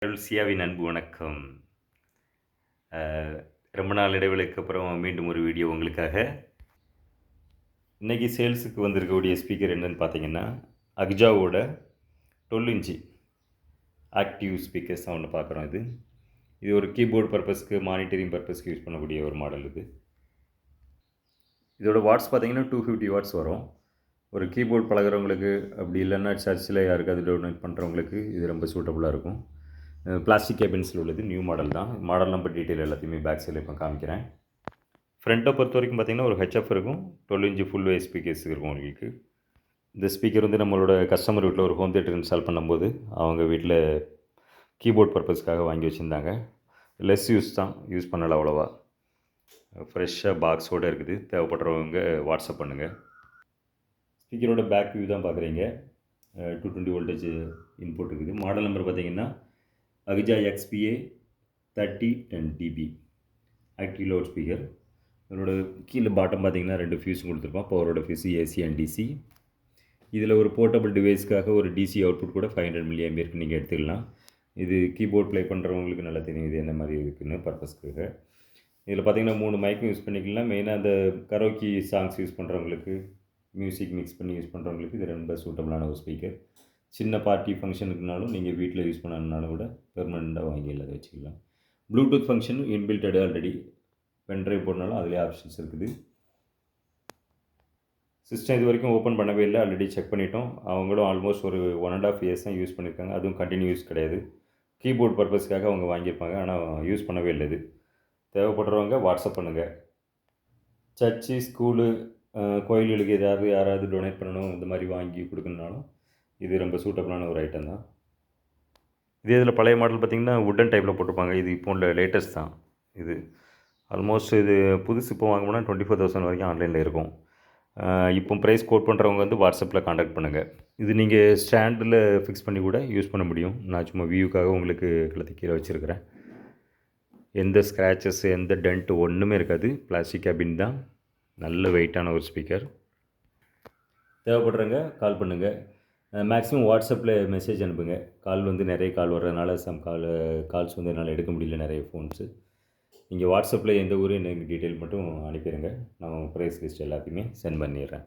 சியாவின் அன்பு வணக்கம். அ ரொம்ப நாள் இடைவேளைக்கு அப்புறம் மீண்டும் ஒரு வீடியோ உங்களுக்காக. இன்னைக்கு சேல்ஸுக்கு வந்திருக்கக்கூடிய ஸ்பீக்கர் என்னன்னு பார்த்தீங்கன்னா, அக்ஜாவோட 12 இன்ச் ஆக்டிவ் ஸ்பீக்கர்ஸ் தான் ஒண்ணு பார்க்குறோம் இது. இது ஒரு கீபோர்ட் பர்ப்பஸ்க்கு, மானிட்டரிங் பர்ப்பஸ்க்கு யூஸ் பண்ணக்கூடிய ஒரு மாடல் இது. இதோட வாட்ஸ் பார்த்தீங்கன்னா 250 வாட்ஸ் வரும். ஒரு கீபோர்ட் பழகுறவங்களுக்கு, அப்படி இல்லைன்னா சர்ச்சில் யாருக்காவது டொனேட் பண்ணுறவங்களுக்கு இது ரொம்ப சூட்டபுளாக இருக்கும். பிளாஸ்டிக் கேபின்ஸில் உள்ளது, நியூ மாடல் தான். மாடல் நம்பர் டீட்டெயில் எல்லாத்தையுமே பேக் சைடில் இப்போ காமிக்கிறேன். ஃப்ரண்ட்டை பொறுத்த வரைக்கும் பார்த்தீங்கன்னா ஒரு ஹெச்எஃப் இருக்கும், 12 இன்ச் ஃபுல் வேவ் ஸ்பீக்கர்ஸ் இருக்கும் உங்களுக்கு. இந்த ஸ்பீக்கர் வந்து நம்மளோட கஸ்டமர் வீட்டில் ஒரு ஹோம் தியேட்டர் இன்ஸ்டால் பண்ணும்போது அவங்க வீட்டில் கீபோர்ட் பர்பஸ்க்காக வாங்கி வச்சுருந்தாங்க. லெஸ் யூஸ் தான், யூஸ் பண்ணலை அவ்வளோவா. ஃப்ரெஷ்ஷாக பாக்ஸோடு இருக்குது. தேவைப்படுறவங்க வாட்ஸ்அப் பண்ணுங்கள். ஸ்பீக்கரோட பேக் வியூ தான் பார்க்குறீங்க. 220 வோல்டேஜ் இன்புட் இருக்குது. மாடல் நம்பர் பார்த்தீங்கன்னா அக்ஜா XPA 3010 DB active loud speaker. இதனோட கீழே பாட்டம் பார்த்தீங்கன்னா 2 ஃபியூஸும் கொடுத்துருப்போம், பவரோட ஃபியூஸ் ஏசி அண்ட் டிசி. இதில் ஒரு போர்ட்டபிள் டிவைஸ்க்காக ஒரு டிசி அவுட்புட் கூட 500 mAh நீங்கள் எடுத்துக்கலாம். இது கீபோர்ட் ப்ளே பண்ணுறவங்களுக்கு நல்லா தெரியும் இது என்ன மாதிரி இருக்குதுன்னு பர்பஸ்க்காக. இதில் பார்த்தீங்கன்னா 3 மைக்கும் யூஸ் பண்ணிக்கலாம். மெயினாக அந்த கரோக்கி சாங்ஸ் யூஸ் பண்ணுறவங்களுக்கு, மியூசிக் மிக்ஸ் பண்ணி யூஸ் பண்ணுறவங்களுக்கு இது ரொம்ப சூட்டபுளான ஒரு ஸ்பீக்கர். சின்ன பார்ட்டி ஃபங்க்ஷனுக்குனாலும் நீங்கள் வீட்டில் யூஸ் பண்ணணுன்னாலும் கூட பெர்மனெண்ட்டாக வாங்கி எல்லாத்தையும் வச்சுக்கலாம். Bluetooth function inbuilt already. Pendrive போடனாலும் அதிலே ஆப்ஷன்ஸ் இருக்குது. சிஸ்டம் இது வரைக்கும் ஓப்பன் பண்ணவே இல்லை, ஆல்ரெடி செக் பண்ணிட்டோம். அவங்களும் ஆல்மோஸ்ட் ஒரு 1.5 இயர்ஸ் தான் யூஸ் பண்ணியிருக்காங்க. அதுவும் கண்டினியூஸ் கிடையாது. கீபோர்ட் பர்பஸ்க்காக அவங்க வாங்கியிருப்பாங்க, ஆனால் யூஸ் பண்ணவே இல்லை இது. தேவைப்படுறவங்க வாட்ஸ்அப் பண்ணுங்கள். சர்ச்சு, ஸ்கூலு, கோயில்களுக்கு யாராவது டொனேட் பண்ணணும், இந்த மாதிரி வாங்கி கொடுக்கணுனாலும் இது ரொம்ப சூட்டபுளான ஒரு ஐட்டம் தான். இதே இதில் பழைய மாடல் பார்த்திங்கன்னா வுட்டன் டைப்பில் போட்டிருப்பாங்க. இது இப்போ உள்ள லேட்டஸ்ட் தான் இது. ஆல்மோஸ்ட் இது புதுசு இப்போ வாங்கினா 24,000 வரைக்கும் ஆன்லைனில் இருக்கும். இப்போ ப்ரைஸ் கோட் பண்ணுறவங்க வந்து வாட்ஸ்அப்பில் காண்டாக்ட் பண்ணுங்கள். இது நீங்கள் ஸ்டாண்டில் ஃபிக்ஸ் பண்ணி கூட யூஸ் பண்ண முடியும். நான் சும்மா வியூக்காக உங்களுக்கு கழுத்து கீழே வச்சுருக்கிறேன். எந்த ஸ்க்ராச்சஸ், எந்த டென்ட் ஒன்றுமே இருக்காது. பிளாஸ்டிக் கேபின் தான். நல்ல வெயிட்டான ஒரு ஸ்பீக்கர். தேவைப்படுறவங்க கால் பண்ணுங்கள். மேக்ஸிமம் வாட்ஸ்அப்பில் மெசேஜ் அனுப்புங்க. கால் வந்து நிறைய கால் வர்றதுனால கால்ஸ் வந்து என்னால் எடுக்க முடியல, நிறைய ஃபோன்ஸு. நீங்கள் வாட்ஸ்அப்பில் எந்த ஊர் என்ன டீட்டெயில் மட்டும் அனுப்பிடுங்க. நான் ப்ரைஸ் லிஸ்ட் எல்லாத்தையுமே சென்ட் பண்ணிடுறேன்.